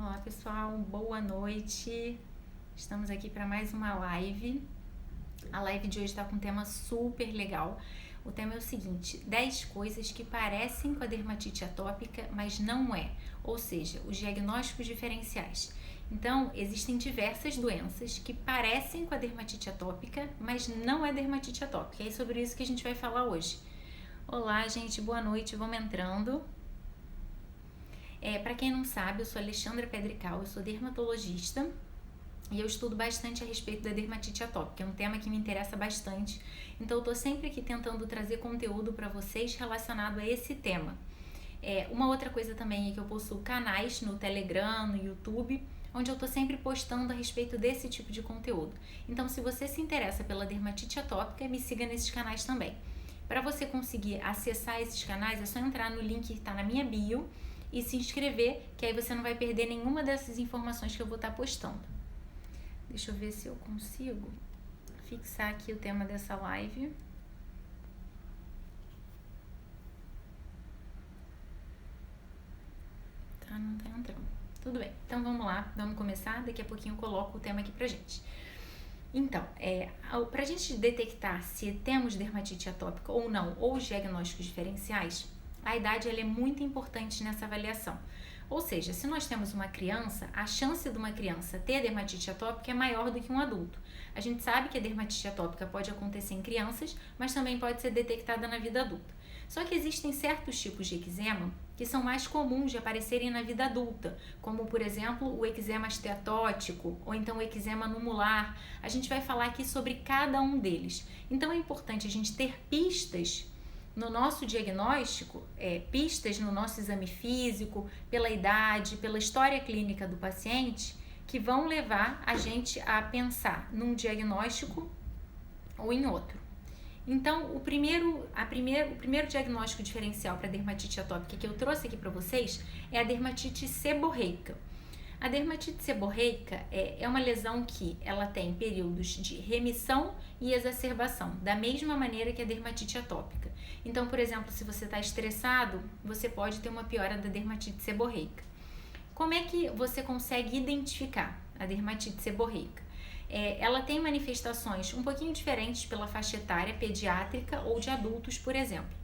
Olá pessoal, boa noite. Estamos aqui para mais uma live. A live de hoje está com um tema super legal. O tema é o seguinte: 10 coisas que parecem com a dermatite atópica, mas não é. Ou seja, os diagnósticos diferenciais. Então, existem diversas doenças que parecem com a dermatite atópica, mas não é dermatite atópica. É sobre isso que a gente vai falar hoje. Olá, gente, boa noite. Vamos entrando. Para quem não sabe, eu sou Alexandra Pedrical, eu sou dermatologista e eu estudo bastante a respeito da dermatite atópica, é um tema que me interessa bastante, então eu tô sempre aqui tentando trazer conteúdo para vocês relacionado a esse tema. Uma outra coisa também é que eu possuo canais no Telegram, no YouTube, onde eu tô sempre postando a respeito desse tipo de conteúdo. Então, se você se interessa pela dermatite atópica, me siga nesses canais também. Para você conseguir acessar esses canais, é só entrar no link que está na minha bio e se inscrever, que aí você não vai perder nenhuma dessas informações que eu vou estar postando. Deixa eu ver se eu consigo fixar aqui o tema dessa live. Tá, não tá entrando. Tudo bem, então vamos lá, vamos começar. Daqui a pouquinho eu coloco o tema aqui pra gente. Então, pra gente detectar se temos dermatite atópica ou não, ou os diagnósticos diferenciais, a idade ela é muito importante nessa avaliação. Ou seja, se nós temos uma criança, a chance de uma criança ter dermatite atópica é maior do que um adulto. A gente sabe que a dermatite atópica pode acontecer em crianças, mas também pode ser detectada na vida adulta. Só que existem certos tipos de eczema que são mais comuns de aparecerem na vida adulta, como, por exemplo, o eczema esteatótico ou então o eczema numular. A gente vai falar aqui sobre cada um deles. Então é importante a gente ter pistas no nosso diagnóstico, pistas no nosso exame físico, pela idade, pela história clínica do paciente, que vão levar a gente a pensar num diagnóstico ou em outro. Então, o primeiro diagnóstico diferencial para dermatite atópica que eu trouxe aqui para vocês é a dermatite seborreica. A dermatite seborreica é uma lesão que ela tem períodos de remissão e exacerbação, da mesma maneira que a dermatite atópica. Então, por exemplo, se você está estressado, você pode ter uma piora da dermatite seborreica. Como é que você consegue identificar a dermatite seborreica? Ela tem manifestações um pouquinho diferentes pela faixa etária pediátrica ou de adultos, por exemplo.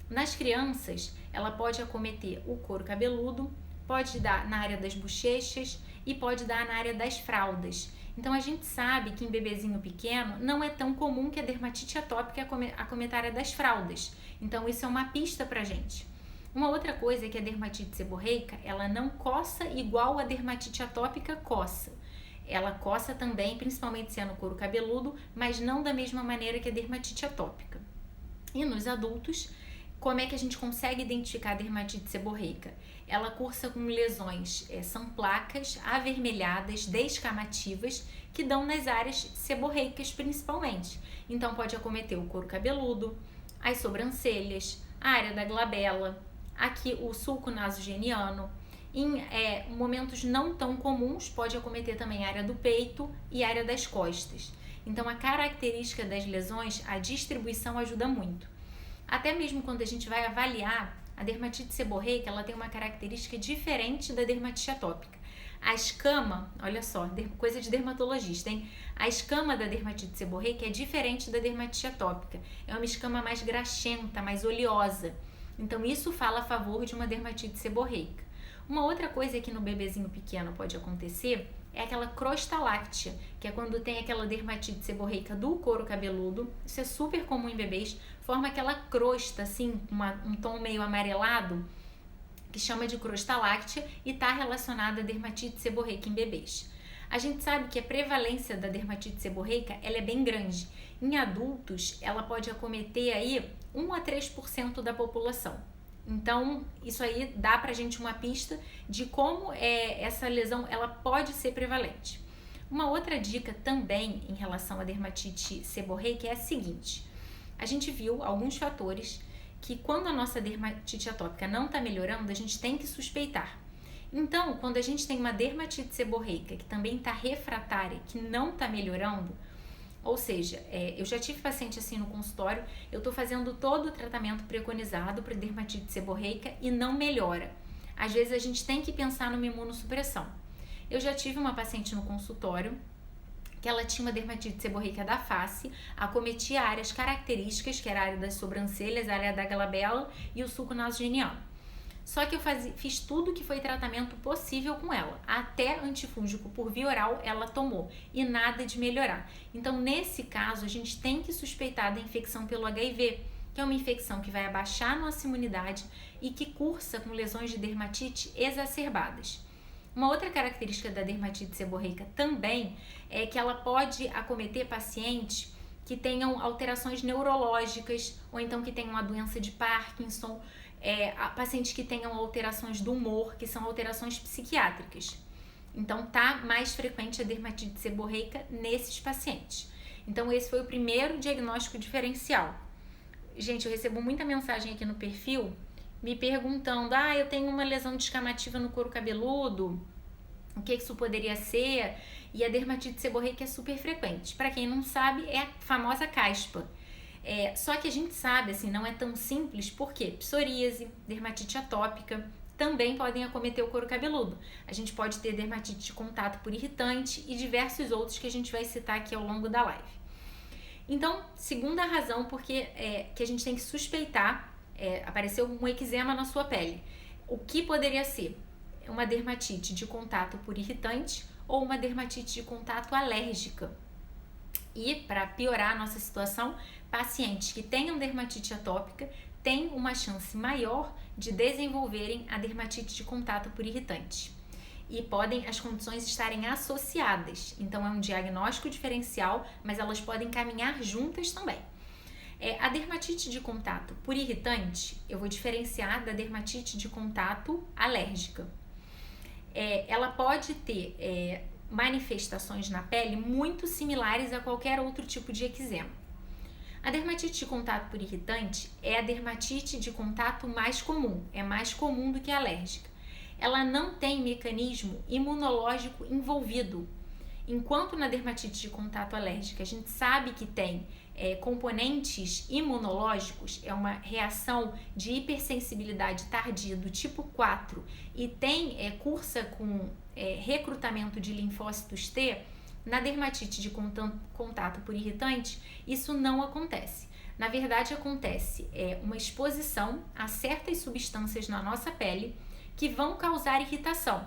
Nas crianças, ela pode acometer o couro cabeludo, pode dar na área das bochechas e pode dar na área das fraldas. Então, a gente sabe que em bebezinho pequeno não é tão comum que a dermatite atópica acometa a área das fraldas. Então, isso é uma pista pra gente. Uma outra coisa é que a dermatite seborreica, ela não coça igual a dermatite atópica coça. Ela coça também, principalmente se é no couro cabeludo, mas não da mesma maneira que a dermatite atópica. E nos adultos, como é que a gente consegue identificar a dermatite seborreica? Ela cursa com lesões, são placas avermelhadas, descamativas, que dão nas áreas seborreicas principalmente. Então pode acometer o couro cabeludo, as sobrancelhas, a área da glabela, aqui o sulco nasogeniano. Em momentos não tão comuns, pode acometer também a área do peito e a área das costas. Então, a característica das lesões, a distribuição ajuda muito. Até mesmo quando a gente vai avaliar, a dermatite seborreica, ela tem uma característica diferente da dermatite atópica. A escama, olha só, coisa de dermatologista, hein? A escama da dermatite seborreica é diferente da dermatite atópica. É uma escama mais graxenta, mais oleosa. Então, isso fala a favor de uma dermatite seborreica. Uma outra coisa que no bebezinho pequeno pode acontecer é aquela crosta láctea, que é quando tem aquela dermatite seborreica do couro cabeludo. Isso é super comum em bebês, forma aquela crosta assim, um tom meio amarelado, que chama de crosta láctea e está relacionada à dermatite seborreica em bebês. A gente sabe que a prevalência da dermatite seborreica ela é bem grande. Em adultos, ela pode acometer aí 1 a 3% da população. Então, isso aí dá pra gente uma pista de como essa lesão ela pode ser prevalente. Uma outra dica também em relação à dermatite seborreica é a seguinte: a gente viu alguns fatores que quando a nossa dermatite atópica não está melhorando, a gente tem que suspeitar. Então, quando a gente tem uma dermatite seborreica que também está refratária, que não está melhorando, ou seja, eu já tive paciente assim no consultório, eu estou fazendo todo o tratamento preconizado para dermatite seborreica e não melhora. às vezes a gente tem que pensar numa imunossupressão. Eu já tive uma paciente no consultório que ela tinha uma dermatite seborreica da face, acometia áreas características, que era a área das sobrancelhas, a área da glabela e o sulco nasogeniano. Só que eu fiz tudo que foi tratamento possível com ela, até antifúngico por via oral ela tomou e nada de melhorar. Então, nesse caso, a gente tem que suspeitar da infecção pelo HIV, que é uma infecção que vai abaixar a nossa imunidade e que cursa com lesões de dermatite exacerbadas. Uma outra característica da dermatite seborreica também é que ela pode acometer pacientes que tenham alterações neurológicas ou então que tenham a doença de Parkinson, pacientes que tenham alterações do humor, que são alterações psiquiátricas. Então, tá mais frequente a dermatite seborreica nesses pacientes. Então, esse foi o primeiro diagnóstico diferencial. Gente, eu recebo muita mensagem aqui no perfil me perguntando, eu tenho uma lesão descamativa no couro cabeludo, o que isso poderia ser? E a dermatite seborreica é super frequente. Para quem não sabe, é a famosa caspa. Só que a gente sabe, assim, não é tão simples, porque psoríase, dermatite atópica também podem acometer o couro cabeludo. A gente pode ter dermatite de contato por irritante e diversos outros que a gente vai citar aqui ao longo da live. Então, segunda razão que a gente tem que suspeitar, apareceu um eczema na sua pele. O que poderia ser? Uma dermatite de contato por irritante ou uma dermatite de contato alérgica. E, para piorar a nossa situação, pacientes que tenham dermatite atópica têm uma chance maior de desenvolverem a dermatite de contato por irritante. E podem as condições estarem associadas. Então, é um diagnóstico diferencial, mas elas podem caminhar juntas também. A dermatite de contato por irritante, eu vou diferenciar da dermatite de contato alérgica. Ela pode ter manifestações na pele muito similares a qualquer outro tipo de eczema. A dermatite de contato por irritante é a dermatite de contato mais comum, é mais comum do que a alérgica. Ela não tem mecanismo imunológico envolvido. Enquanto na dermatite de contato alérgica a gente sabe que tem componentes imunológicos, é uma reação de hipersensibilidade tardia do tipo 4 e cursa com recrutamento de linfócitos T, na dermatite de contato por irritante, isso não acontece. Na verdade, acontece uma exposição a certas substâncias na nossa pele que vão causar irritação.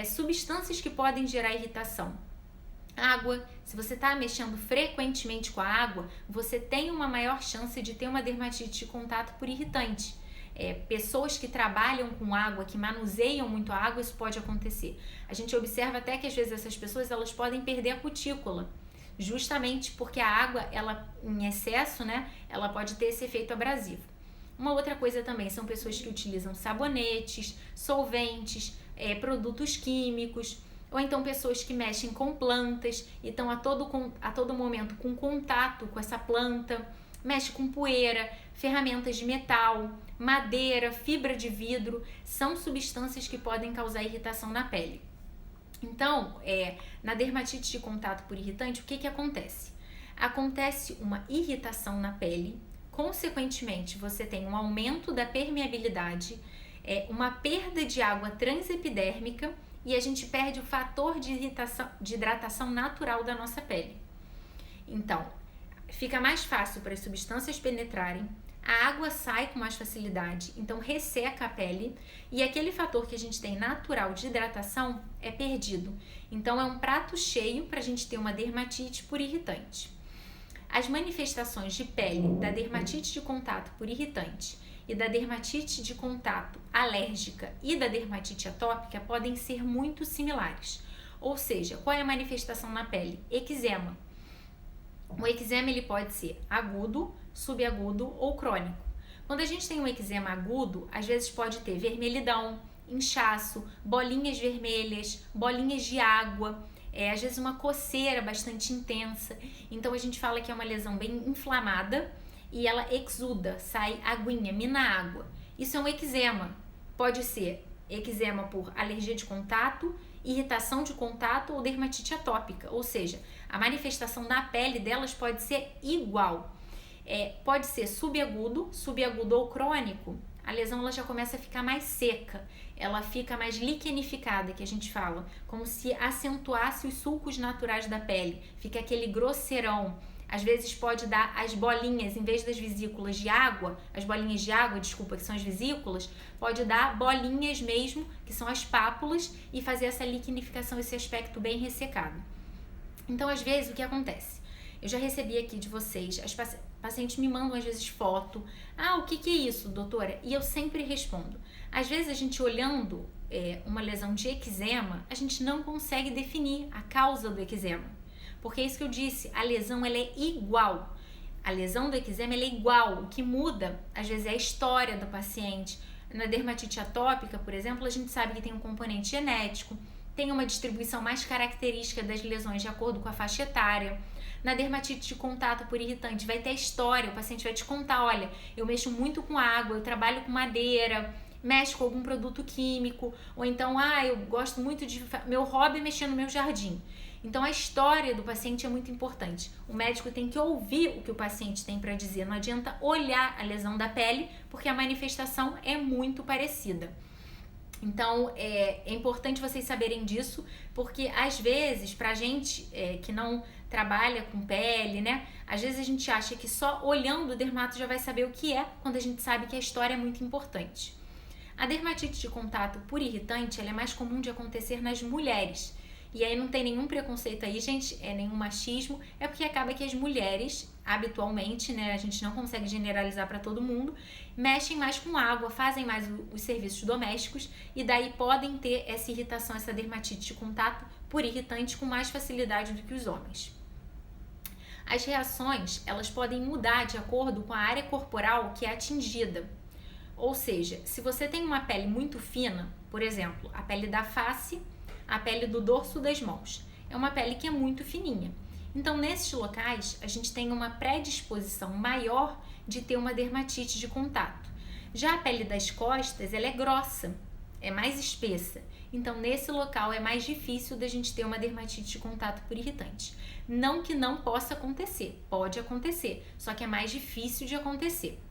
Substâncias que podem gerar irritação. Água, se você está mexendo frequentemente com a água, você tem uma maior chance de ter uma dermatite de contato por irritante. Pessoas que trabalham com água, que manuseiam muito a água, isso pode acontecer. A gente observa até que às vezes essas pessoas elas podem perder a cutícula, justamente porque a água, ela em excesso, ela pode ter esse efeito abrasivo. Uma outra coisa também são pessoas que utilizam sabonetes, solventes, produtos químicos, ou então pessoas que mexem com plantas e estão a todo momento com contato com essa planta, mexe com poeira, ferramentas de metal, madeira, fibra de vidro, são substâncias que podem causar irritação na pele. Então, na dermatite de contato por irritante, o que acontece? Acontece uma irritação na pele, consequentemente você tem um aumento da permeabilidade, uma perda de água transepidérmica e a gente perde o fator de hidratação natural da nossa pele. Então, fica mais fácil para as substâncias penetrarem, a água sai com mais facilidade, então resseca a pele e aquele fator que a gente tem natural de hidratação é perdido. Então, é um prato cheio para a gente ter uma dermatite por irritante. As manifestações de pele da dermatite de contato por irritante e da dermatite de contato alérgica e da dermatite atópica podem ser muito similares. Ou seja, qual é a manifestação na pele? Eczema. O eczema ele pode ser agudo, subagudo ou crônico. Quando a gente tem um eczema agudo, às vezes pode ter vermelhidão, inchaço, bolinhas vermelhas, bolinhas de água, às vezes uma coceira bastante intensa. Então a gente fala que é uma lesão bem inflamada e ela exuda, sai aguinha, mina água. Isso é um eczema. Pode ser eczema por alergia de contato, irritação de contato ou dermatite atópica. Ou seja, a manifestação na pele delas pode ser igual. Pode ser subagudo ou crônico. a lesão ela já começa a ficar mais seca, ela fica mais liquenificada, que a gente fala, como se acentuasse os sulcos naturais da pele, fica aquele grosseirão. Às vezes pode dar as bolinhas, em vez das vesículas de água, as bolinhas de água, desculpa, que são as vesículas, pode dar bolinhas mesmo, que são as pápulas, e fazer essa liquenificação, esse aspecto bem ressecado. Então, às vezes, o que acontece? Eu já recebi aqui de vocês, as pacientes me mandam às vezes foto. O que é isso, doutora? E eu sempre respondo. Às vezes a gente olhando uma lesão de eczema, a gente não consegue definir a causa do eczema. Porque é isso que eu disse, a lesão ela é igual. A lesão do eczema ela é igual. O que muda, às vezes, é a história do paciente. Na dermatite atópica, por exemplo, a gente sabe que tem um componente genético, tem uma distribuição mais característica das lesões de acordo com a faixa etária. Na dermatite de contato por irritante vai ter a história, o paciente vai te contar, olha, eu mexo muito com água, eu trabalho com madeira, mexo com algum produto químico, ou então, eu gosto muito de... meu hobby é mexer no meu jardim. Então, a história do paciente é muito importante. O médico tem que ouvir o que o paciente tem para dizer. Não adianta olhar a lesão da pele, porque a manifestação é muito parecida. Então, é importante vocês saberem disso, porque às vezes, pra gente que não trabalha com pele, né? Às vezes a gente acha que só olhando o dermato já vai saber o que é, quando a gente sabe que a história é muito importante. A dermatite de contato por irritante, ela é mais comum de acontecer nas mulheres. E aí não tem nenhum preconceito aí, gente, nenhum machismo, é porque acaba que as mulheres, habitualmente, né, a gente não consegue generalizar para todo mundo, mexem mais com água, fazem mais os serviços domésticos e daí podem ter essa irritação, essa dermatite de contato por irritante com mais facilidade do que os homens. As reações, elas podem mudar de acordo com a área corporal que é atingida. Ou seja, se você tem uma pele muito fina, por exemplo, a pele da face, a pele do dorso das mãos. É uma pele que é muito fininha. Então, nesses locais, a gente tem uma predisposição maior de ter uma dermatite de contato. Já a pele das costas, ela é grossa, é mais espessa. Então, nesse local é mais difícil da gente ter uma dermatite de contato por irritante. Não que não possa acontecer, pode acontecer, só que é mais difícil de acontecer.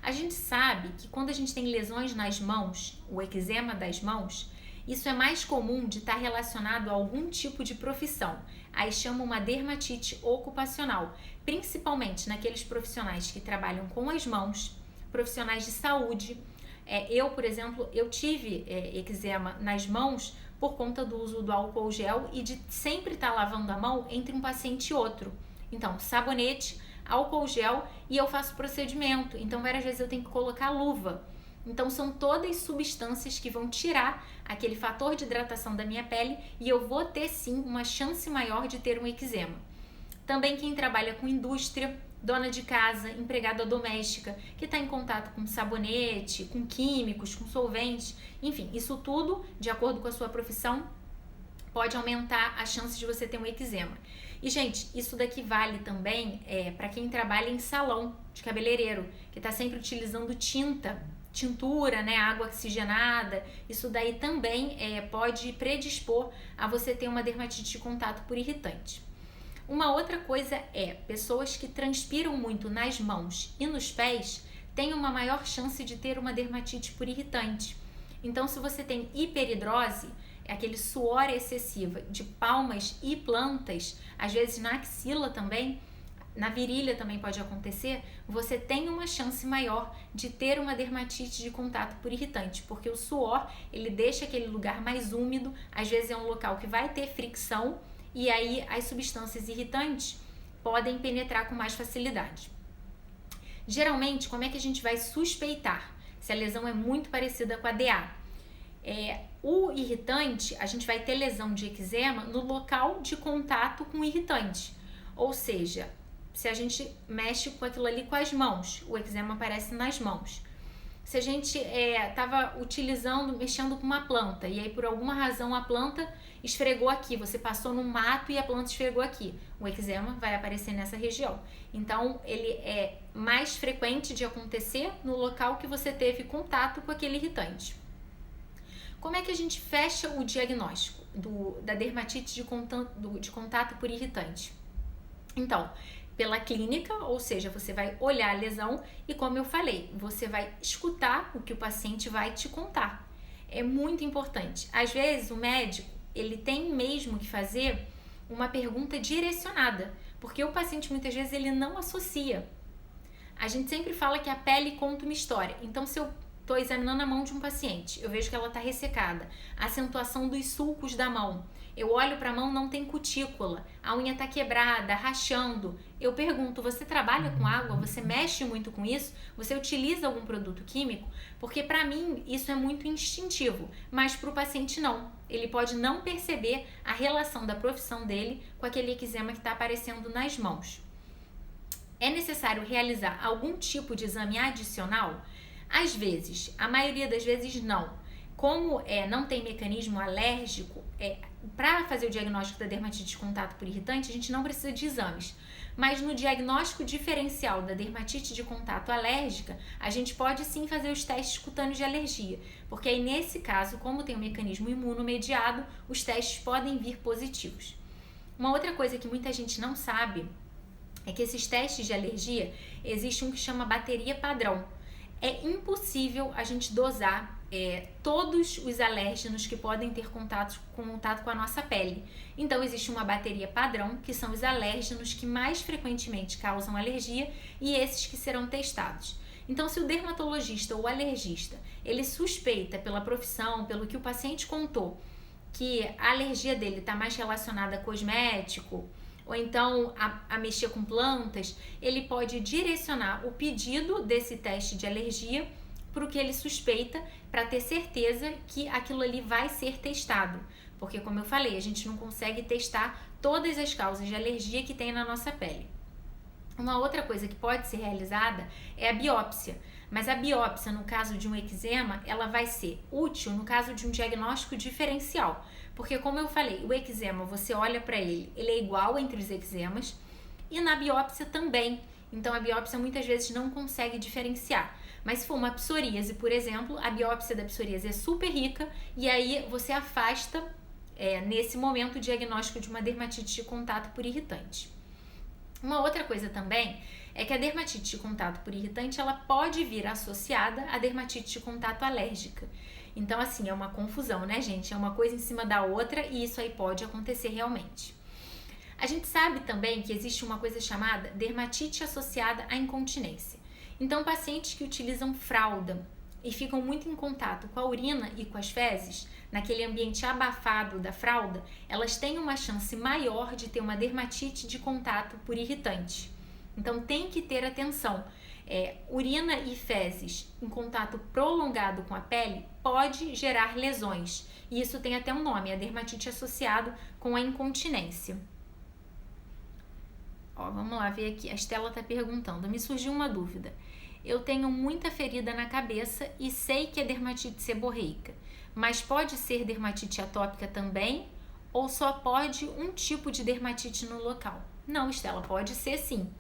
A gente sabe que quando a gente tem lesões nas mãos, o eczema das mãos, isso é mais comum de estar relacionado a algum tipo de profissão. Aí chama uma dermatite ocupacional, principalmente naqueles profissionais que trabalham com as mãos, profissionais de saúde. Eu, por exemplo, eu tive eczema nas mãos por conta do uso do álcool gel e de sempre estar lavando a mão entre um paciente e outro. Então, sabonete, álcool gel e eu faço procedimento. Então, várias vezes eu tenho que colocar luva. Então, são todas substâncias que vão tirar aquele fator de hidratação da minha pele e eu vou ter, sim, uma chance maior de ter um eczema. Também quem trabalha com indústria, dona de casa, empregada doméstica, que está em contato com sabonete, com químicos, com solventes, enfim, isso tudo, de acordo com a sua profissão, pode aumentar a chance de você ter um eczema. E, gente, isso daqui vale também para quem trabalha em salão de cabeleireiro, que está sempre utilizando tintura, né, água oxigenada, isso daí também pode predispor a você ter uma dermatite de contato por irritante. Uma outra coisa pessoas que transpiram muito nas mãos e nos pés têm uma maior chance de ter uma dermatite por irritante. Então, se você tem hiperidrose, aquele suor excessivo de palmas e plantas, às vezes na axila também, na virilha também pode acontecer, você tem uma chance maior de ter uma dermatite de contato por irritante, porque o suor, ele deixa aquele lugar mais úmido, às vezes é um local que vai ter fricção, e aí as substâncias irritantes podem penetrar com mais facilidade. Geralmente, como é que a gente vai suspeitar se a lesão é muito parecida com a DA? O irritante, a gente vai ter lesão de eczema no local de contato com o irritante, ou seja, se a gente mexe com aquilo ali com as mãos, o eczema aparece nas mãos. Se a gente estava mexendo com uma planta e aí por alguma razão a planta esfregou aqui, você passou no mato e a planta esfregou aqui, o eczema vai aparecer nessa região. Então, ele é mais frequente de acontecer no local que você teve contato com aquele irritante. Como é que a gente fecha o diagnóstico da dermatite de contato por irritante? Então, pela clínica, ou seja, você vai olhar a lesão e, como eu falei, você vai escutar o que o paciente vai te contar. É muito importante. Às vezes o médico, ele tem mesmo que fazer uma pergunta direcionada, porque o paciente muitas vezes ele não associa. A gente sempre fala que a pele conta uma história. Então, se eu estou examinando a mão de um paciente, eu vejo que ela está ressecada, a acentuação dos sulcos da mão, eu olho para a mão, não tem cutícula, a unha está quebrada, rachando. Eu pergunto, você trabalha com água? Você mexe muito com isso? Você utiliza algum produto químico? Porque para mim isso é muito instintivo, mas para o paciente não. Ele pode não perceber a relação da profissão dele com aquele eczema que está aparecendo nas mãos. É necessário realizar algum tipo de exame adicional? Às vezes, a maioria das vezes não. Como não tem mecanismo alérgico, para fazer o diagnóstico da dermatite de contato por irritante, a gente não precisa de exames. Mas no diagnóstico diferencial da dermatite de contato alérgica, a gente pode sim fazer os testes cutâneos de alergia, porque aí nesse caso, como tem um mecanismo imunomediado, os testes podem vir positivos. Uma outra coisa que muita gente não sabe é que esses testes de alergia, existe um que chama bateria padrão. É impossível a gente dosar todos os alérgenos que podem ter contato com a nossa pele. Então, existe uma bateria padrão, que são os alérgenos que mais frequentemente causam alergia e esses que serão testados. Então, se o dermatologista ou alergista, ele suspeita pela profissão, pelo que o paciente contou, que a alergia dele está mais relacionada a cosmético, ou então a mexer com plantas, ele pode direcionar o pedido desse teste de alergia para o que ele suspeita, para ter certeza que aquilo ali vai ser testado. Porque, como eu falei, a gente não consegue testar todas as causas de alergia que tem na nossa pele. Uma outra coisa que pode ser realizada é a biópsia. Mas a biópsia, no caso de um eczema, ela vai ser útil no caso de um diagnóstico diferencial. Porque, como eu falei, o eczema, você olha para ele, ele é igual entre os eczemas e na biópsia também. Então, a biópsia muitas vezes não consegue diferenciar. Mas se for uma psoríase, por exemplo, a biópsia da psoríase é super rica e aí você afasta, nesse momento, o diagnóstico de uma dermatite de contato por irritante. Uma outra coisa também é que a dermatite de contato por irritante, ela pode vir associada à dermatite de contato alérgica. Então, assim, é uma confusão, né, gente? É uma coisa em cima da outra e isso aí pode acontecer realmente. A gente sabe também que existe uma coisa chamada dermatite associada à incontinência. Então, pacientes que utilizam fralda e ficam muito em contato com a urina e com as fezes, naquele ambiente abafado da fralda, elas têm uma chance maior de ter uma dermatite de contato por irritante. Então, tem que ter atenção. Urina e fezes em contato prolongado com a pele pode gerar lesões. E isso tem até um nome, a dermatite associado com a incontinência. Vamos lá ver aqui. A Estela está perguntando. Me surgiu uma dúvida. Eu tenho muita ferida na cabeça e sei que é dermatite seborreica, mas pode ser dermatite atópica também? Ou só pode um tipo de dermatite no local? Não, Estela, pode ser sim.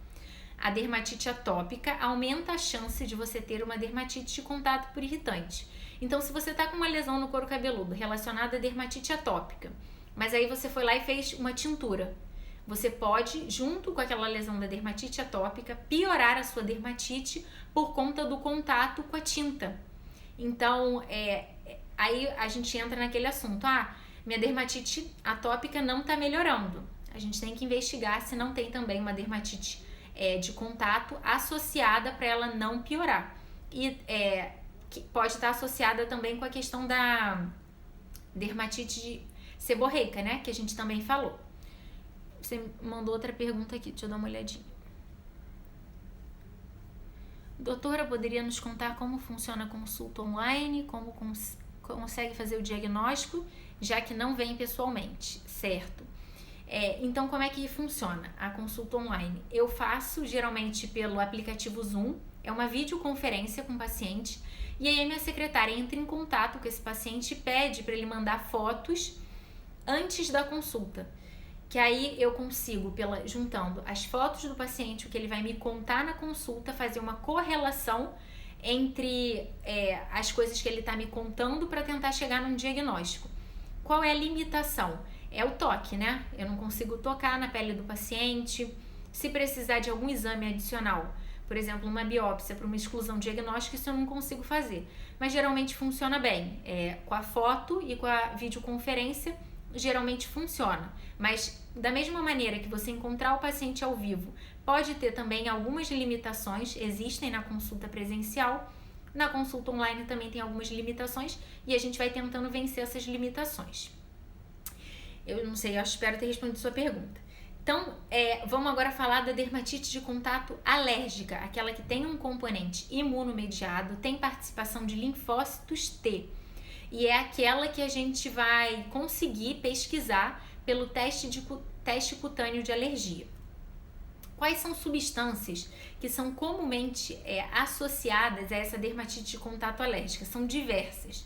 A dermatite atópica aumenta a chance de você ter uma dermatite de contato por irritante. Então, se você está com uma lesão no couro cabeludo relacionada à dermatite atópica, mas aí você foi lá e fez uma tintura, você pode, junto com aquela lesão da dermatite atópica, piorar a sua dermatite por conta do contato com a tinta. Então, aí a gente entra naquele assunto. Minha dermatite atópica não está melhorando. A gente tem que investigar se não tem também uma dermatite de contato associada para ela não piorar. E que pode estar associada também com a questão da dermatite seborreica, né? Que a gente também falou. Você mandou outra pergunta aqui, deixa eu dar uma olhadinha. Doutora, poderia nos contar como funciona a consulta online, como consegue fazer o diagnóstico, já que não vem pessoalmente, certo? Então, como é que funciona a consulta online? Eu faço geralmente pelo aplicativo Zoom, é uma videoconferência com o paciente, e aí a minha secretária entra em contato com esse paciente e pede para ele mandar fotos antes da consulta. Que aí eu consigo, juntando as fotos do paciente, o que ele vai me contar na consulta, fazer uma correlação entre as coisas que ele está me contando para tentar chegar num diagnóstico. Qual é a limitação? É o toque, né? Eu não consigo tocar na pele do paciente, Se precisar de algum exame adicional, por exemplo, uma biópsia para uma exclusão diagnóstica, isso eu não consigo fazer. Mas geralmente funciona bem. Com a foto e com a videoconferência, geralmente funciona. Mas da mesma maneira que você encontrar o paciente ao vivo, pode ter também algumas limitações, existem na consulta presencial. Na consulta online também tem algumas limitações e a gente vai tentando vencer essas limitações. Eu não sei, eu espero ter respondido sua pergunta. Então, vamos agora falar da dermatite de contato alérgica, aquela que tem um componente imunomediado, tem participação de linfócitos T. E é aquela que a gente vai conseguir pesquisar pelo teste cutâneo de alergia. Quais são substâncias que são comumente associadas a essa dermatite de contato alérgica? São diversas.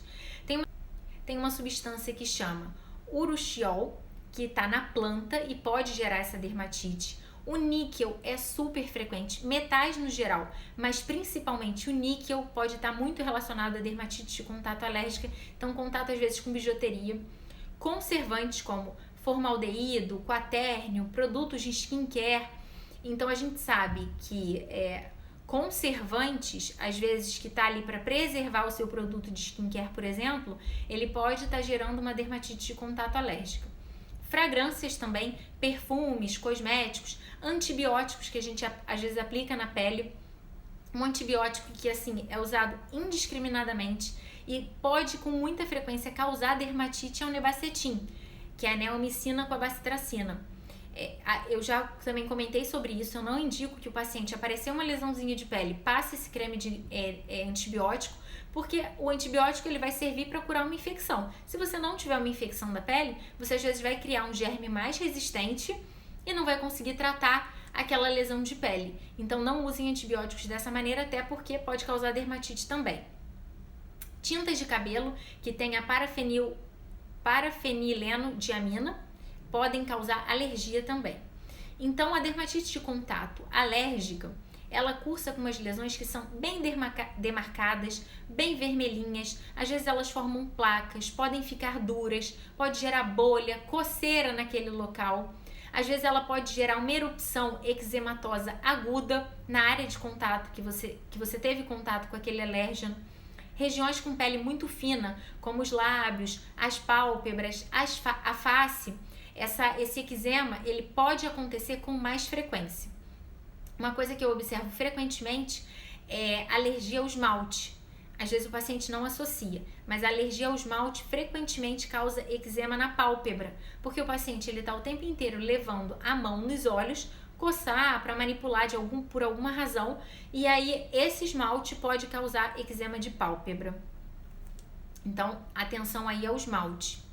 Tem uma substância que chama urushiol, que está na planta e pode gerar essa dermatite. O níquel é super frequente, metais no geral, mas principalmente o níquel pode estar muito relacionado à dermatite de contato alérgica, então contato às vezes com bijuteria. Conservantes como formaldeído, quaternio, produtos de skincare. Então a gente sabe que conservantes, às vezes que está ali para preservar o seu produto de skincare, por exemplo, ele pode estar gerando uma dermatite de contato alérgica. Fragrâncias também, perfumes, cosméticos, antibióticos que a gente às vezes aplica na pele. Um antibiótico que assim é usado indiscriminadamente e pode com muita frequência causar dermatite é o nebacetim, que é a neomicina com a bacitracina. Eu já também comentei sobre isso, eu não indico que o paciente apareceu uma lesãozinha de pele, passe esse creme de antibiótico, porque o antibiótico ele vai servir para curar uma infecção. Se você não tiver uma infecção da pele, você às vezes vai criar um germe mais resistente e não vai conseguir tratar aquela lesão de pele. Então não usem antibióticos dessa maneira, até porque pode causar dermatite também. Tintas de cabelo que tem a parafenileno-diamina podem causar alergia também. Então a dermatite de contato alérgica, ela cursa com umas lesões que são bem demarcadas, bem vermelhinhas, às vezes elas formam placas, podem ficar duras, pode gerar bolha, coceira naquele local. Às vezes ela pode gerar uma erupção eczematosa aguda na área de contato que você teve contato com aquele alérgeno. Regiões com pele muito fina, como os lábios, as pálpebras, a face, esse eczema ele pode acontecer com mais frequência. Uma coisa que eu observo frequentemente é alergia ao esmalte. Às vezes o paciente não associa, mas a alergia ao esmalte frequentemente causa eczema na pálpebra, porque o paciente está o tempo inteiro levando a mão nos olhos, coçar para manipular por alguma razão, e aí esse esmalte pode causar eczema de pálpebra. Então, atenção aí ao esmalte.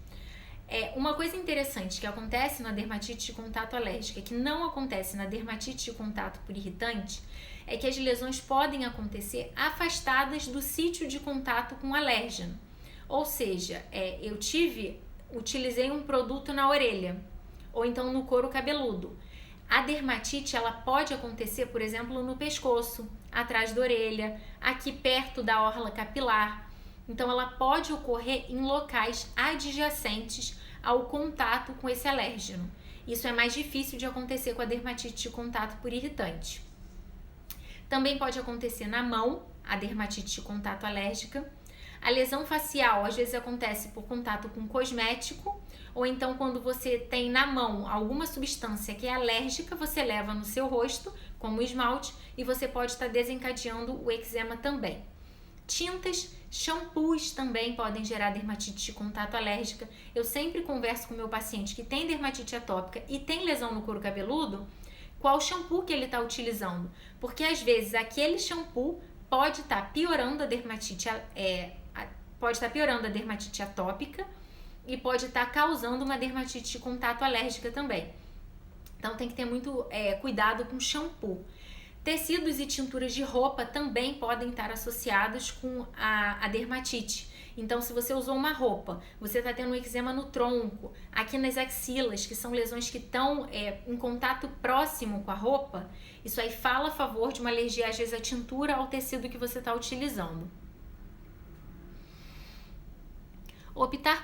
Uma coisa interessante que acontece na dermatite de contato alérgica, que não acontece na dermatite de contato por irritante, é que as lesões podem acontecer afastadas do sítio de contato com o alérgeno. Ou seja, utilizei um produto na orelha, ou então no couro cabeludo. A dermatite ela pode acontecer, por exemplo, no pescoço, atrás da orelha, aqui perto da orla capilar. Então, ela pode ocorrer em locais adjacentes ao contato com esse alérgeno. Isso é mais difícil de acontecer com a dermatite de contato por irritante. Também pode acontecer na mão, a dermatite de contato alérgica. A lesão facial, às vezes, acontece por contato com cosmético, ou então quando você tem na mão alguma substância que é alérgica, você leva no seu rosto, como esmalte, e você pode estar desencadeando o eczema também. Tintas, shampoos também podem gerar dermatite de contato alérgica. Eu sempre converso com o meu paciente que tem dermatite atópica e tem lesão no couro cabeludo, qual shampoo que ele está utilizando. Porque às vezes aquele shampoo pode estar piorando a dermatite, atópica e pode estar causando uma dermatite de contato alérgica também. Então tem que ter muito cuidado com shampoo. Tecidos e tinturas de roupa também podem estar associados com a dermatite. Então, se você usou uma roupa, você está tendo um eczema no tronco, aqui nas axilas, que são lesões que estão em contato próximo com a roupa, isso aí fala a favor de uma alergia, às vezes, à tintura ao tecido que você está utilizando. Optar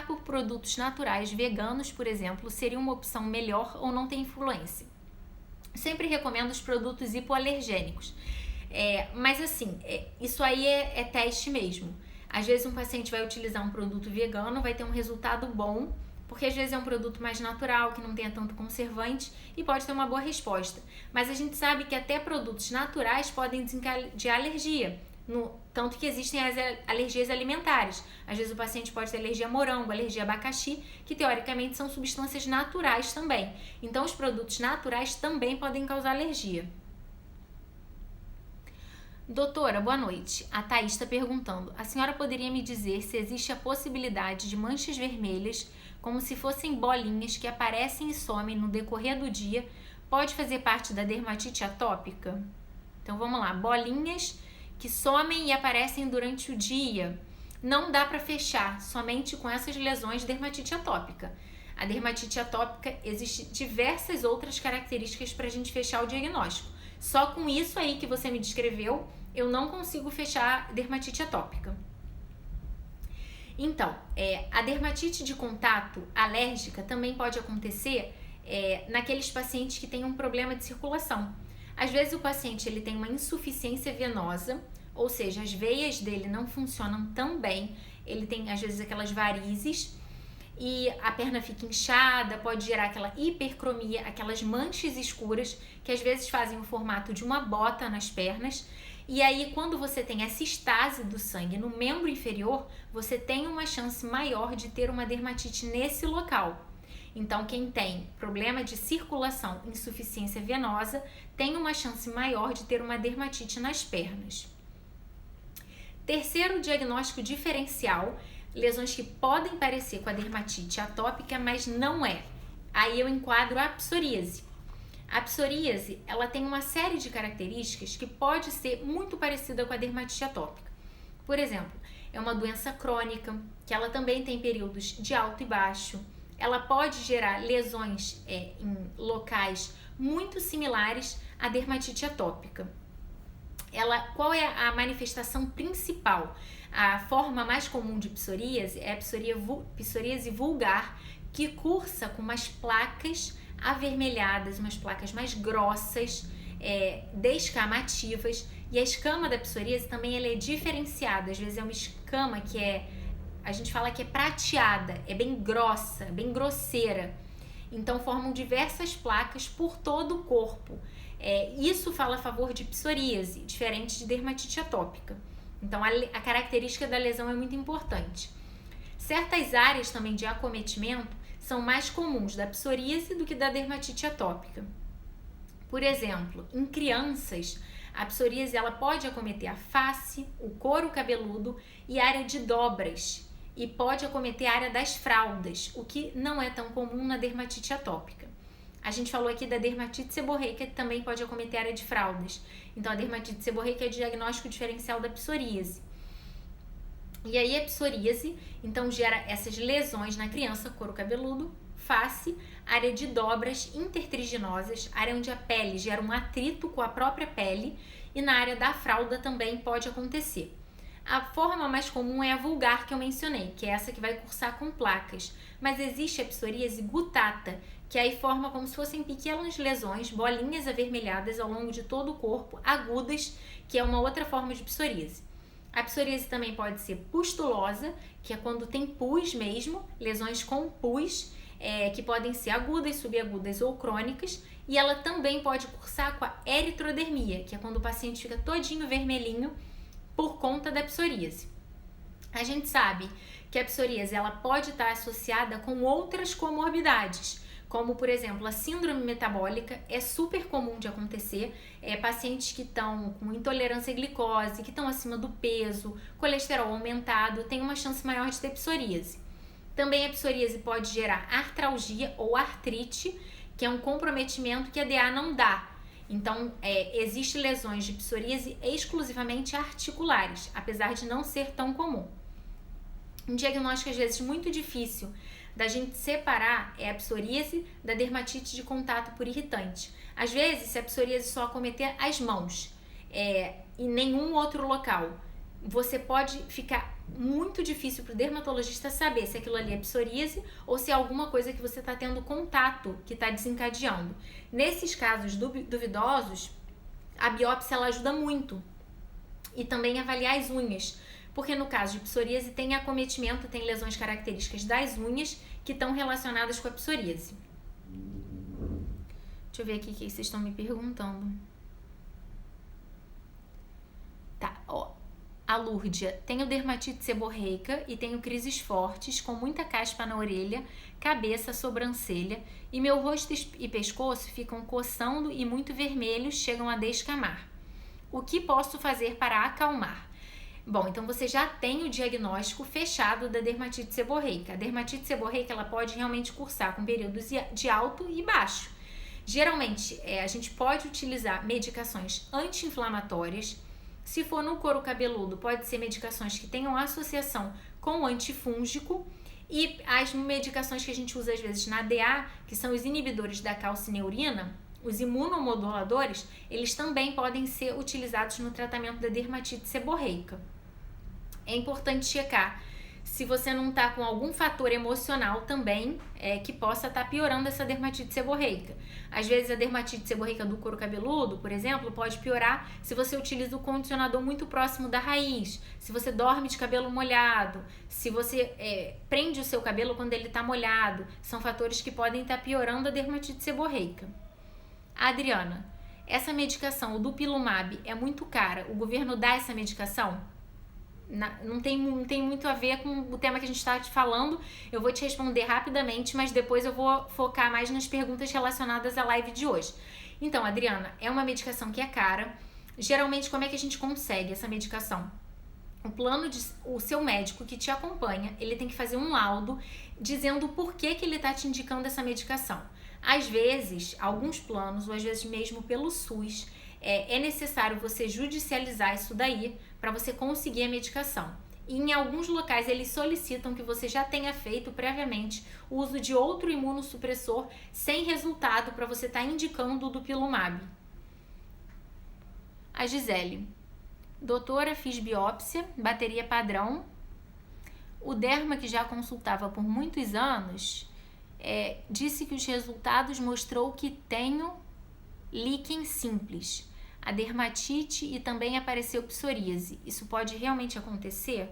por produtos naturais veganos, por exemplo, seria uma opção melhor ou não tem influência? Sempre recomendo os produtos hipoalergênicos. Mas assim, isso aí é teste mesmo. Às vezes um paciente vai utilizar um produto vegano, vai ter um resultado bom, porque às vezes é um produto mais natural, que não tenha tanto conservante e pode ter uma boa resposta. Mas a gente sabe que até produtos naturais podem desencadear alergia, tanto que existem as alergias alimentares. Às vezes o paciente pode ter alergia a morango, alergia a abacaxi, que teoricamente são substâncias naturais também. Então os produtos naturais também podem causar alergia. Doutora, boa noite. A Thaís está perguntando: a senhora poderia me dizer se existe a possibilidade de manchas vermelhas, como se fossem bolinhas que aparecem e somem no decorrer do dia, pode fazer parte da dermatite atópica? Então vamos lá, bolinhas que somem e aparecem durante o dia. Não dá para fechar somente com essas lesões de dermatite atópica. A dermatite atópica, existe diversas outras características para a gente fechar o diagnóstico. Só com isso aí que você me descreveu, eu não consigo fechar dermatite atópica. Então, a dermatite de contato alérgica também pode acontecer naqueles pacientes que têm um problema de circulação. Às vezes o paciente ele tem uma insuficiência venosa, ou seja, as veias dele não funcionam tão bem, ele tem às vezes aquelas varizes e a perna fica inchada, pode gerar aquela hipercromia, aquelas manchas escuras que às vezes fazem o formato de uma bota nas pernas. E aí, quando você tem essa estase do sangue no membro inferior, você tem uma chance maior de ter uma dermatite nesse local. Então, quem tem problema de circulação, insuficiência venosa, tem uma chance maior de ter uma dermatite nas pernas. Terceiro diagnóstico diferencial, lesões que podem parecer com a dermatite atópica, mas não é. Aí eu enquadro a psoríase. A psoríase, ela tem uma série de características que pode ser muito parecida com a dermatite atópica. Por exemplo, é uma doença crônica, que ela também tem períodos de alto e baixo. Ela pode gerar lesões em locais muito similares à dermatite atópica. Qual é a manifestação principal? A forma mais comum de psoríase é a psoríase vulgar, que cursa com umas placas avermelhadas, umas placas mais grossas, descamativas, e a escama da psoríase também ela é diferenciada. Às vezes é uma escama que a gente fala que é prateada, é bem grossa, bem grosseira. Então formam diversas placas por todo o corpo. Isso fala a favor de psoríase, diferente de dermatite atópica. Então a característica da lesão é muito importante. Certas áreas também de acometimento são mais comuns da psoríase do que da dermatite atópica. Por exemplo, em crianças, a psoríase ela pode acometer a face, o couro cabeludo e a área de dobras, e pode acometer a área das fraldas, o que não é tão comum na dermatite atópica. A gente falou aqui da dermatite seborreica, que também pode acometer a área de fraldas. Então, a dermatite seborreica é o diagnóstico diferencial da psoríase. E aí, a psoríase, então, gera essas lesões na criança, couro cabeludo, face, área de dobras intertriginosas, área onde a pele gera um atrito com a própria pele, e na área da fralda também pode acontecer. A forma mais comum é a vulgar, que eu mencionei, que é essa que vai cursar com placas. Mas existe a psoríase gutata, que aí forma como se fossem pequenas lesões, bolinhas avermelhadas ao longo de todo o corpo, agudas, que é uma outra forma de psoríase. A psoríase também pode ser pustulosa, que é quando tem pus mesmo, lesões com pus, que podem ser agudas, subagudas ou crônicas, e ela também pode cursar com a eritrodermia, que é quando o paciente fica todinho vermelhinho por conta da psoríase. A gente sabe que a psoríase ela pode estar associada com outras comorbidades, como, por exemplo, a síndrome metabólica é super comum de acontecer, pacientes que estão com intolerância à glicose, que estão acima do peso, colesterol aumentado, tem uma chance maior de ter psoríase. Também a psoríase pode gerar artralgia ou artrite, que é um comprometimento que a DA não dá. Então, existem lesões de psoríase exclusivamente articulares, apesar de não ser tão comum. Um diagnóstico, às vezes, muito difícil da gente separar é a psoríase da dermatite de contato por irritante. Às vezes, se a psoríase só acometer as mãos e nenhum outro local, você pode ficar muito difícil para o dermatologista saber se aquilo ali é psoríase ou se é alguma coisa que você está tendo contato que está desencadeando. Nesses casos duvidosos, a biópsia ela ajuda muito. E também avaliar as unhas, porque no caso de psoríase tem acometimento, tem lesões características das unhas que estão relacionadas com a psoríase. Deixa eu ver aqui o que vocês estão me perguntando. Tá, ó. A Lúrdia, tenho dermatite seborreica e tenho crises fortes, com muita caspa na orelha, cabeça, sobrancelha, e meu rosto e pescoço ficam coçando e muito vermelhos, chegam a descamar. O que posso fazer para acalmar? Bom, então você já tem o diagnóstico fechado da dermatite seborreica. A dermatite seborreica ela pode realmente cursar com períodos de alto e baixo. Geralmente, a gente pode utilizar medicações anti-inflamatórias. Se for no couro cabeludo, pode ser medicações que tenham associação com o antifúngico. E as medicações que a gente usa às vezes na DA, que são os inibidores da calcineurina, os imunomoduladores, eles também podem ser utilizados no tratamento da dermatite seborreica. É importante checar se você não está com algum fator emocional também que possa estar piorando essa dermatite seborreica. Às vezes a dermatite seborreica do couro cabeludo, por exemplo, pode piorar se você utiliza o condicionador muito próximo da raiz, se você dorme de cabelo molhado, se você prende o seu cabelo quando ele está molhado. São fatores que podem estar piorando a dermatite seborreica. Adriana, essa medicação, o Dupilumab, é muito cara. O governo dá essa medicação? Não tem muito a ver com o tema que a gente está te falando. Eu vou te responder rapidamente, mas depois eu vou focar mais nas perguntas relacionadas à live de hoje. Então, Adriana, é uma medicação que é cara. Geralmente, como é que a gente consegue essa medicação? O seu médico que te acompanha, ele tem que fazer um laudo dizendo por que ele está te indicando essa medicação. Às vezes, alguns planos, ou às vezes mesmo pelo SUS, é necessário você judicializar isso daí para você conseguir a medicação. E em alguns locais eles solicitam que você já tenha feito previamente o uso de outro imunossupressor sem resultado para você estar indicando o Dupilumab. A Gisele, doutora, fiz biópsia, bateria padrão. O derma que já consultava por muitos anos disse que os resultados mostrou que tenho líquen simples, a dermatite e também apareceu psoríase. Isso pode realmente acontecer?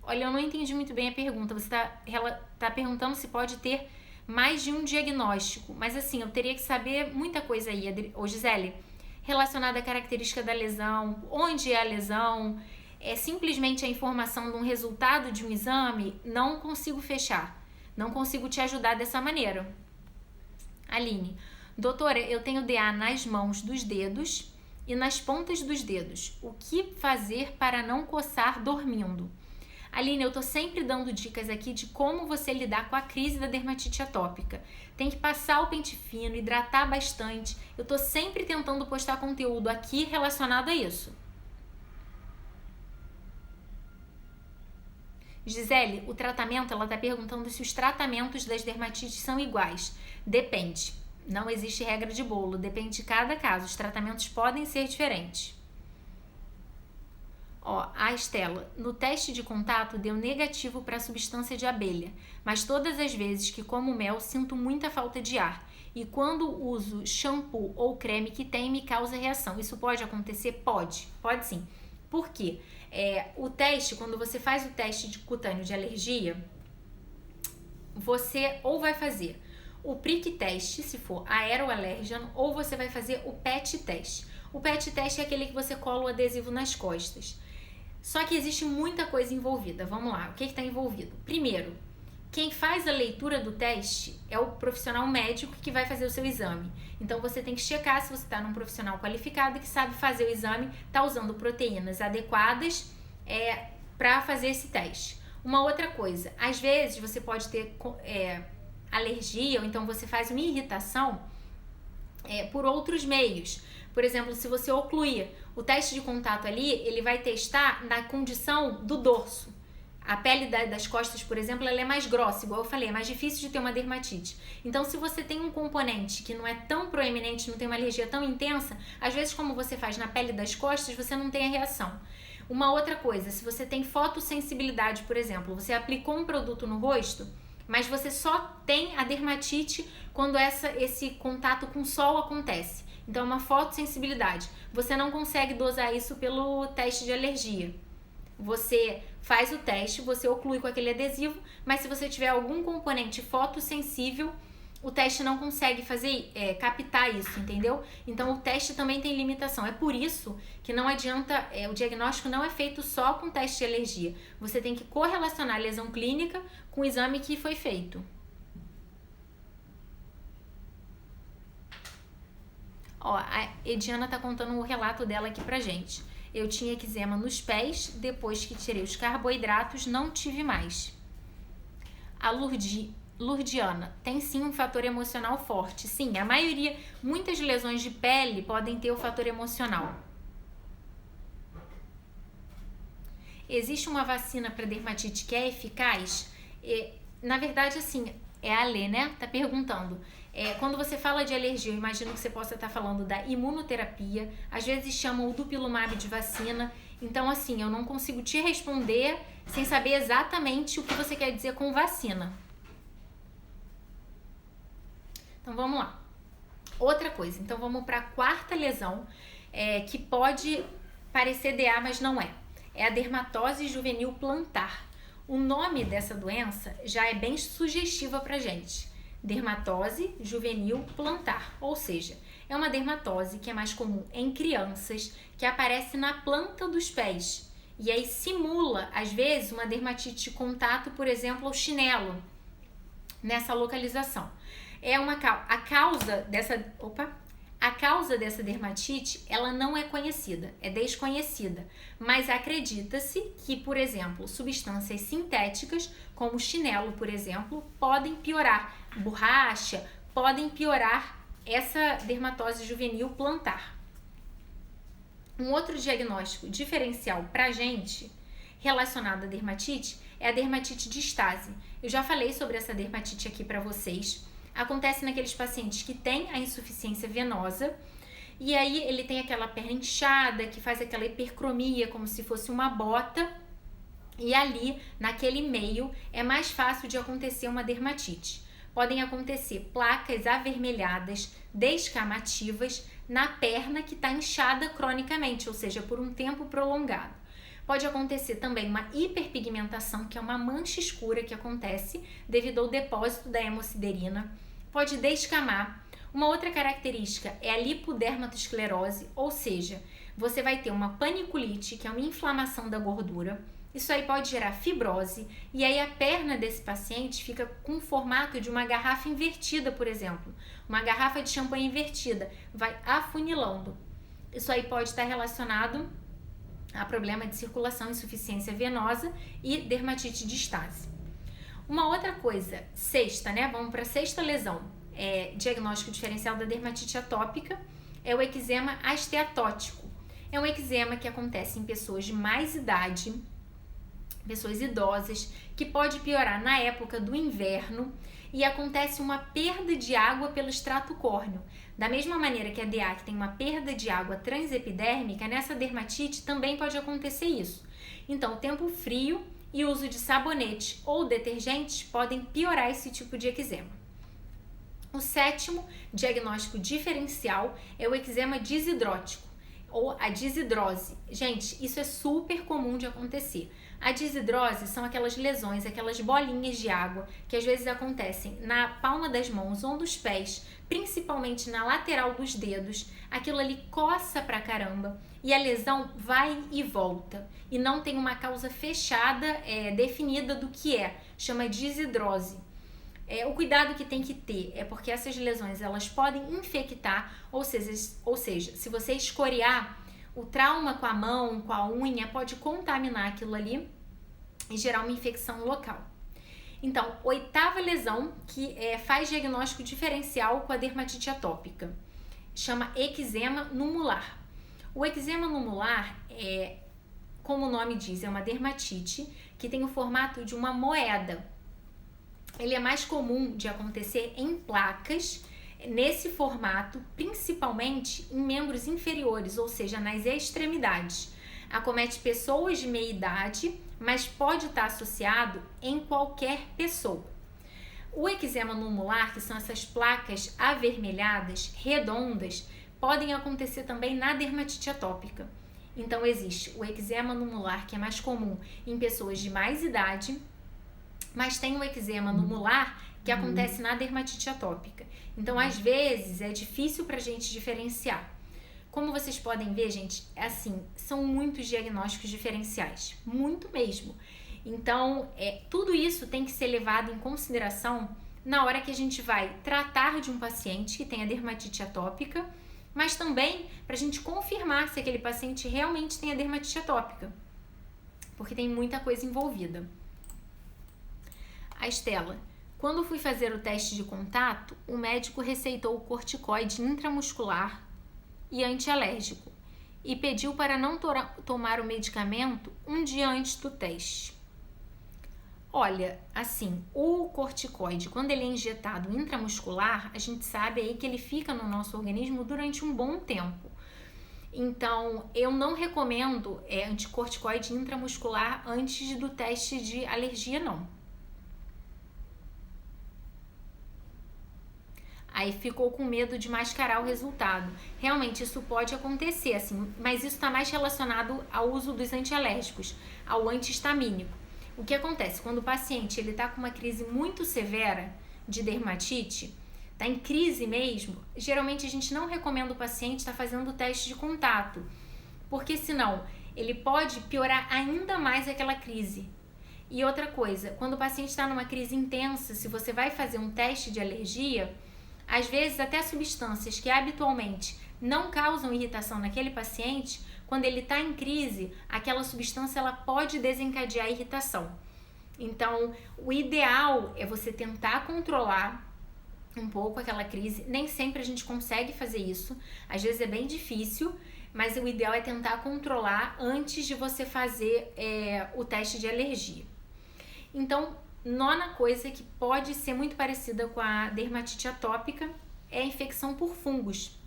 Olha, eu não entendi muito bem a pergunta. Você tá perguntando se pode ter mais de um diagnóstico, mas assim, eu teria que saber muita coisa aí, Gisele, relacionada à característica da lesão, onde é a lesão, simplesmente a informação de um resultado de um exame, não consigo fechar. Não consigo te ajudar dessa maneira. Aline, doutora, eu tenho DA nas mãos dos dedos e nas pontas dos dedos. O que fazer para não coçar dormindo? Aline, eu tô sempre dando dicas aqui de como você lidar com a crise da dermatite atópica. Tem que passar o pente fino, hidratar bastante. Eu tô sempre tentando postar conteúdo aqui relacionado a isso. Gisele, o tratamento, ela está perguntando se os tratamentos das dermatites são iguais. Depende. Não existe regra de bolo. Depende de cada caso. Os tratamentos podem ser diferentes. A Estela, no teste de contato deu negativo para a substância de abelha, mas todas as vezes que como mel sinto muita falta de ar. E quando uso shampoo ou creme que tem, me causa reação. Isso pode acontecer? Pode sim. Por quê? O teste, quando você faz o teste de cutâneo de alergia, você ou vai fazer o prick teste, se for aeroalérgeno, ou você vai fazer o PET teste. O PET teste é aquele que você cola o adesivo nas costas. Só que existe muita coisa envolvida. Vamos lá, o que está envolvido? Primeiro, quem faz a leitura do teste é o profissional médico que vai fazer o seu exame. Então, você tem que checar se você está num profissional qualificado que sabe fazer o exame, está usando proteínas adequadas para fazer esse teste. Uma outra coisa, às vezes você pode ter alergia, ou então você faz uma irritação por outros meios. Por exemplo, se você ocluir o teste de contato ali, ele vai testar na condição do dorso. A pele das costas, por exemplo, ela é mais grossa, igual eu falei, é mais difícil de ter uma dermatite. Então, se você tem um componente que não é tão proeminente, não tem uma alergia tão intensa, às vezes, como você faz na pele das costas, você não tem a reação. Uma outra coisa, se você tem fotossensibilidade, por exemplo, você aplicou um produto no rosto, mas você só tem a dermatite quando esse contato com o sol acontece. Então, é uma fotossensibilidade. Você não consegue dosar isso pelo teste de alergia. Você faz o teste, você oclui com aquele adesivo, mas se você tiver algum componente fotossensível, o teste não consegue captar isso, entendeu? Então o teste também tem limitação. É por isso que não adianta, o diagnóstico não é feito só com teste de alergia. Você tem que correlacionar a lesão clínica com o exame que foi feito. Ó, a Ediana tá contando o relato dela aqui pra gente. Eu tinha eczema nos pés, depois que tirei os carboidratos, não tive mais. A Lurdiana, tem sim um fator emocional forte. Sim, muitas lesões de pele podem ter o fator emocional. Existe uma vacina para dermatite que é eficaz? Na verdade, assim, é a Lê, né? Tá perguntando. Quando você fala de alergia, eu imagino que você possa estar falando da imunoterapia. Às vezes chamam o dupilumab de vacina. Então, assim, eu não consigo te responder sem saber exatamente o que você quer dizer com vacina. Então, vamos lá. Outra coisa. Então, vamos para a quarta lesão, que pode parecer DA, mas não é. É a dermatose juvenil plantar. O nome dessa doença já é bem sugestiva pra gente. Dermatose juvenil plantar, ou seja, é uma dermatose que é mais comum em crianças, que aparece na planta dos pés. E aí simula, às vezes, uma dermatite de contato, por exemplo, ao chinelo, nessa localização. A causa dessa dermatite, ela não é conhecida, é desconhecida, mas acredita-se que, por exemplo, substâncias sintéticas, como chinelo, por exemplo, podem piorar, borracha, podem piorar essa dermatose juvenil plantar. Um outro diagnóstico diferencial pra gente, relacionado à dermatite, é a dermatite de Stase. Eu já falei sobre essa dermatite aqui pra vocês. Acontece naqueles pacientes que têm a insuficiência venosa e aí ele tem aquela perna inchada, que faz aquela hipercromia como se fosse uma bota, e ali, naquele meio, é mais fácil de acontecer uma dermatite. Podem acontecer placas avermelhadas, descamativas, na perna que está inchada cronicamente, ou seja, por um tempo prolongado. Pode acontecer também uma hiperpigmentação, que é uma mancha escura que acontece devido ao depósito da hemosiderina. Pode descamar. Uma outra característica é a lipodermatosclerose, ou seja, você vai ter uma paniculite, que é uma inflamação da gordura. Isso aí pode gerar fibrose, e aí a perna desse paciente fica com o formato de uma garrafa invertida, por exemplo. Uma garrafa de champanhe invertida, vai afunilando. Isso aí pode estar relacionado a problema de circulação, insuficiência venosa e dermatite de Stase. Uma outra coisa, sexta, né? Vamos para a sexta lesão, diagnóstico diferencial da dermatite atópica, é o eczema esteatótico. É um eczema que acontece em pessoas de mais idade, pessoas idosas, que pode piorar na época do inverno e acontece uma perda de água pelo extrato córneo. Da mesma maneira que a DA que tem uma perda de água transepidérmica, nessa dermatite também pode acontecer isso. Então, o tempo frio e o uso de sabonete ou detergentes podem piorar esse tipo de eczema. O sétimo diagnóstico diferencial é o eczema disidrótico ou a disidrose. Gente, isso é super comum de acontecer. A disidrose são aquelas lesões, aquelas bolinhas de água que às vezes acontecem na palma das mãos ou dos pés, principalmente na lateral dos dedos. Aquilo ali coça pra caramba e a lesão vai e volta e não tem uma causa fechada, definida do que é, chama disidrose. O cuidado que tem que ter é porque essas lesões elas podem infectar, ou seja, se você escoriar, o trauma com a mão, com a unha, pode contaminar aquilo ali e gerar uma infecção local. Então, oitava lesão que faz diagnóstico diferencial com a dermatite atópica, chama eczema numular. O eczema numular como o nome diz, é uma dermatite que tem o formato de uma moeda. Ele é mais comum de acontecer em placas, nesse formato, principalmente em membros inferiores, ou seja, nas extremidades. acomete pessoas de meia idade, mas pode estar associado em qualquer pessoa. O eczema numular, que são essas placas avermelhadas, redondas, podem acontecer também na dermatite atópica. Então, existe o eczema numular, que é mais comum em pessoas de mais idade, mas tem o eczema numular que acontece na dermatite atópica. Então, às vezes, é difícil para a gente diferenciar. Como vocês podem ver, gente, assim, são muitos diagnósticos diferenciais, muito mesmo. Então, tudo isso tem que ser levado em consideração na hora que a gente vai tratar de um paciente que tenha dermatite atópica, mas também para a gente confirmar se aquele paciente realmente tem a dermatite atópica, porque tem muita coisa envolvida. A Estela: quando fui fazer o teste de contato, o médico receitou o corticoide intramuscular e antialérgico e pediu para não tomar o medicamento um dia antes do teste. Olha, assim, o corticoide, quando ele é injetado intramuscular, a gente sabe aí que ele fica no nosso organismo durante um bom tempo. Então, eu não recomendo anticorticoide intramuscular antes do teste de alergia, não. Aí ficou com medo de mascarar o resultado. Realmente, isso pode acontecer, assim, mas isso está mais relacionado ao uso dos antialérgicos, ao antihistamínico. O que acontece? Quando o paciente está com uma crise muito severa de dermatite, está em crise mesmo, geralmente a gente não recomenda o paciente estar fazendo o teste de contato, porque senão ele pode piorar ainda mais aquela crise. E outra coisa, quando o paciente está numa crise intensa, se você vai fazer um teste de alergia, às vezes até substâncias que habitualmente não causam irritação naquele paciente, quando ele está em crise, aquela substância ela pode desencadear a irritação. Então, o ideal é você tentar controlar um pouco aquela crise. Nem sempre a gente consegue fazer isso, às vezes é bem difícil, mas o ideal é tentar controlar antes de você fazer o teste de alergia. Então, nona coisa que pode ser muito parecida com a dermatite atópica é a infecção por fungos.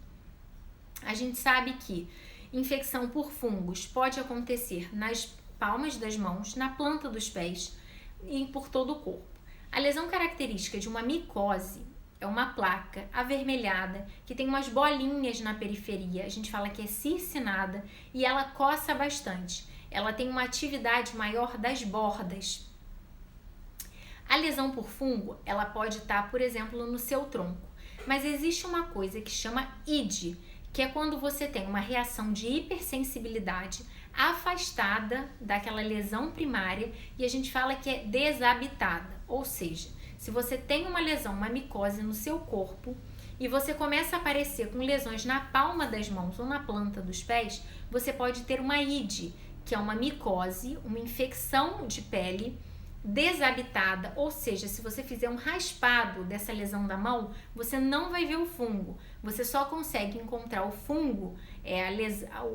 A gente sabe que infecção por fungos pode acontecer nas palmas das mãos, na planta dos pés e por todo o corpo. A lesão característica de uma micose é uma placa avermelhada que tem umas bolinhas na periferia. A gente fala que é circinada e ela coça bastante. Ela tem uma atividade maior das bordas. A lesão por fungo, ela pode estar, por exemplo, no seu tronco. Mas existe uma coisa que chama ID, que é quando você tem uma reação de hipersensibilidade afastada daquela lesão primária e a gente fala que é desabitada. Ou seja, se você tem uma lesão, uma micose no seu corpo e você começa a aparecer com lesões na palma das mãos ou na planta dos pés, você pode ter uma ID, que é uma micose, uma infecção de pele desabitada, ou seja, se você fizer um raspado dessa lesão da mão, você não vai ver o fungo, você só consegue encontrar o fungo,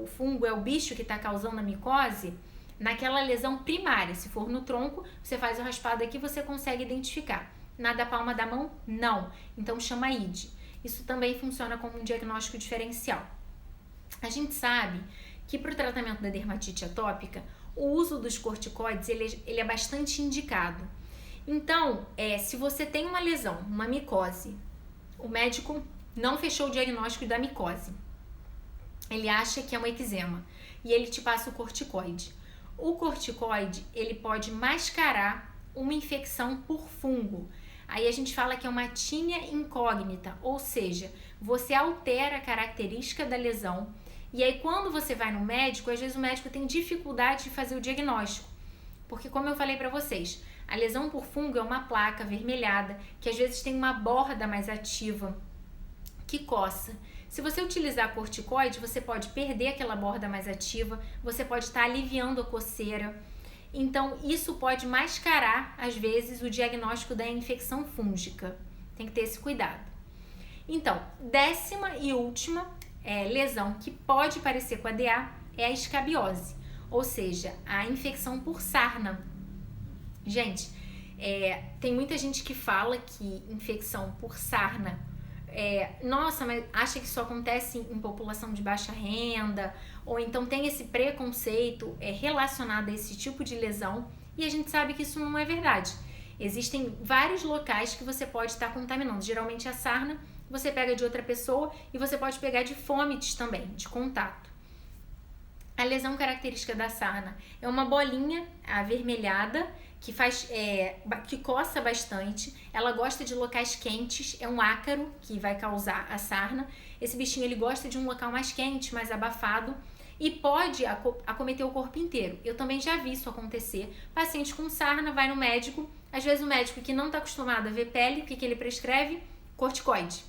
o fungo é o bicho que está causando a micose, naquela lesão primária. Se for no tronco, você faz o raspado aqui, você consegue identificar. Na da palma da mão, não. Então chama ID. Isso também funciona como um diagnóstico diferencial. A gente sabe que para o tratamento da dermatite atópica, o uso dos corticoides ele é bastante indicado. Então, se você tem uma lesão, uma micose, o médico não fechou o diagnóstico da micose. Ele acha que é um eczema e ele te passa o corticoide. O corticoide, ele pode mascarar uma infecção por fungo. Aí a gente fala que é uma tinea incógnita, ou seja, você altera a característica da lesão. E aí, quando você vai no médico, às vezes o médico tem dificuldade de fazer o diagnóstico. Porque, como eu falei para vocês, a lesão por fungo é uma placa avermelhada, que às vezes tem uma borda mais ativa, que coça. Se você utilizar corticoide, você pode perder aquela borda mais ativa, você pode estar aliviando a coceira. Então, isso pode mascarar, às vezes, o diagnóstico da infecção fúngica. Tem que ter esse cuidado. Então, 10ª e última lesão que pode parecer com a DA é a escabiose, ou seja, a infecção por sarna. Gente, tem muita gente que fala que infecção por sarna nossa, mas acha que isso acontece em população de baixa renda, ou então tem esse preconceito relacionado a esse tipo de lesão, e a gente sabe que isso não é verdade. Existem vários locais que você pode estar contaminando. Geralmente a sarna você pega de outra pessoa e você pode pegar de fômites também, de contato. A lesão característica da sarna é uma bolinha avermelhada que coça bastante. Ela gosta de locais quentes, é um ácaro que vai causar a sarna. Esse bichinho ele gosta de um local mais quente, mais abafado e pode acometer o corpo inteiro. Eu também já vi isso acontecer. Paciente com sarna vai no médico, às vezes o médico que não está acostumado a ver pele, o que ele prescreve? Corticoide.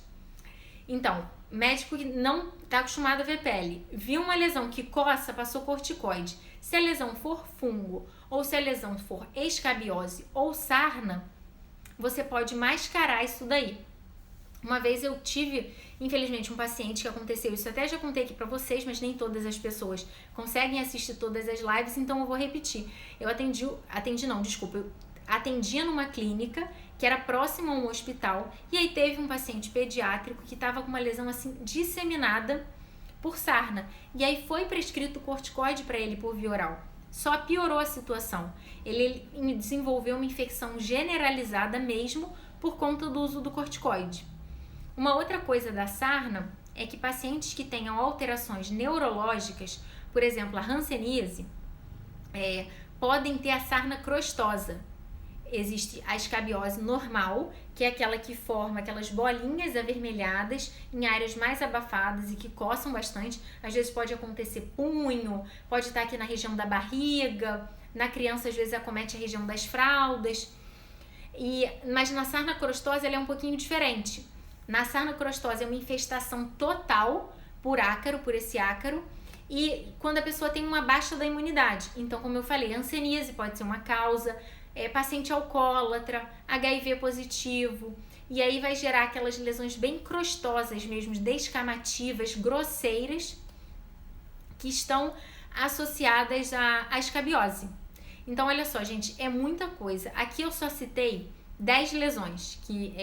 Então, médico que não está acostumado a ver pele, viu uma lesão que coça, passou corticoide. Se a lesão for fungo ou se a lesão for escabiose ou sarna, você pode mascarar isso daí. Uma vez eu tive, infelizmente, um paciente que aconteceu isso, até já contei aqui pra vocês, mas nem todas as pessoas conseguem assistir todas as lives, então eu vou repetir. Eu atendia numa clínica que era próxima a um hospital, e aí teve um paciente pediátrico que estava com uma lesão assim disseminada por sarna, e aí foi prescrito corticoide para ele por via oral. Só piorou a situação. Ele desenvolveu uma infecção generalizada mesmo por conta do uso do corticoide. Uma outra coisa da sarna é que pacientes que tenham alterações neurológicas, por exemplo, a hanseníase, podem ter a sarna crostosa. Existe a escabiose normal, que é aquela que forma aquelas bolinhas avermelhadas em áreas mais abafadas e que coçam bastante. Às vezes pode acontecer punho, pode estar aqui na região da barriga, na criança às vezes acomete a região das fraldas. Mas na sarna crostosa ela é um pouquinho diferente. Na sarna crostosa é uma infestação total por esse ácaro, e quando a pessoa tem uma baixa da imunidade. Então, como eu falei, a hanseníase pode ser uma causa, paciente alcoólatra, HIV positivo, e aí vai gerar aquelas lesões bem crostosas mesmo, descamativas, grosseiras, que estão associadas à escabiose. Então, olha só, gente, é muita coisa. Aqui eu só citei 10 lesões que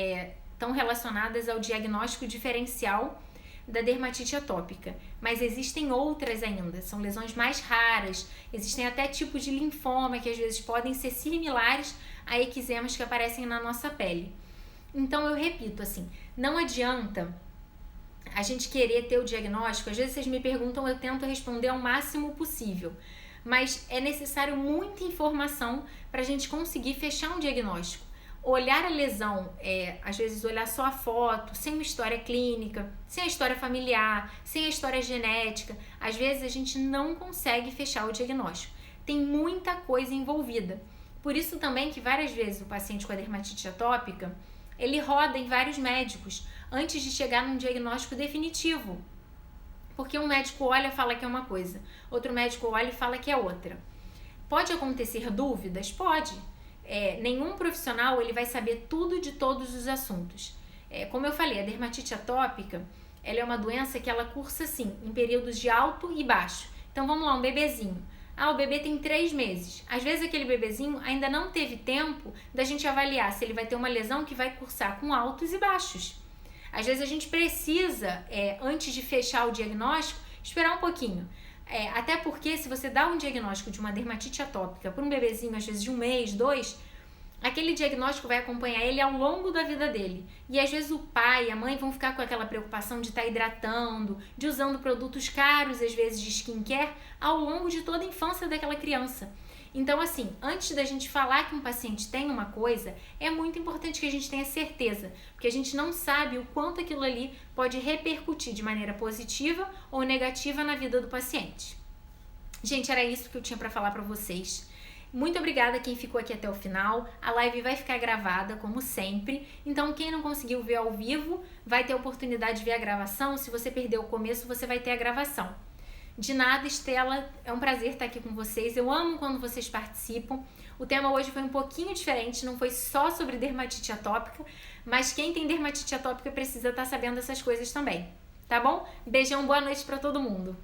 estão relacionadas ao diagnóstico diferencial da dermatite atópica, mas existem outras ainda, são lesões mais raras, existem até tipos de linfoma que às vezes podem ser similares a eczemas que aparecem na nossa pele. Então eu repito assim, não adianta a gente querer ter o diagnóstico, às vezes vocês me perguntam, eu tento responder ao máximo possível, mas é necessário muita informação para a gente conseguir fechar um diagnóstico. Olhar a lesão, às vezes olhar só a foto, sem uma história clínica, sem a história familiar, sem a história genética, às vezes a gente não consegue fechar o diagnóstico. Tem muita coisa envolvida. Por isso também que várias vezes o paciente com a dermatite atópica, ele roda em vários médicos antes de chegar num diagnóstico definitivo. Porque um médico olha e fala que é uma coisa, outro médico olha e fala que é outra. Pode acontecer dúvidas? Pode. Nenhum profissional ele vai saber tudo de todos os assuntos. Como eu falei, a dermatite atópica ela é uma doença que ela cursa assim, em períodos de alto e baixo. Então vamos lá, um bebezinho. O bebê tem 3 meses. Às vezes aquele bebezinho ainda não teve tempo da gente avaliar se ele vai ter uma lesão que vai cursar com altos e baixos. Às vezes a gente precisa, antes de fechar o diagnóstico, esperar um pouquinho. Até porque se você dá um diagnóstico de uma dermatite atópica para um bebezinho, às vezes de 1 mês, 2, aquele diagnóstico vai acompanhar ele ao longo da vida dele. E às vezes o pai e a mãe vão ficar com aquela preocupação de estar hidratando, de usando produtos caros, às vezes de skincare, ao longo de toda a infância daquela criança. Então, assim, antes da gente falar que um paciente tem uma coisa, é muito importante que a gente tenha certeza, porque a gente não sabe o quanto aquilo ali pode repercutir de maneira positiva ou negativa na vida do paciente. Gente, era isso que eu tinha para falar para vocês. Muito obrigada a quem ficou aqui até o final. A live vai ficar gravada, como sempre. Então, quem não conseguiu ver ao vivo, vai ter a oportunidade de ver a gravação. Se você perdeu o começo, você vai ter a gravação. De nada, Estela, é um prazer estar aqui com vocês. Eu amo quando vocês participam. O tema hoje foi um pouquinho diferente, não foi só sobre dermatite atópica, mas quem tem dermatite atópica precisa estar sabendo essas coisas também, tá bom? Beijão, boa noite para todo mundo.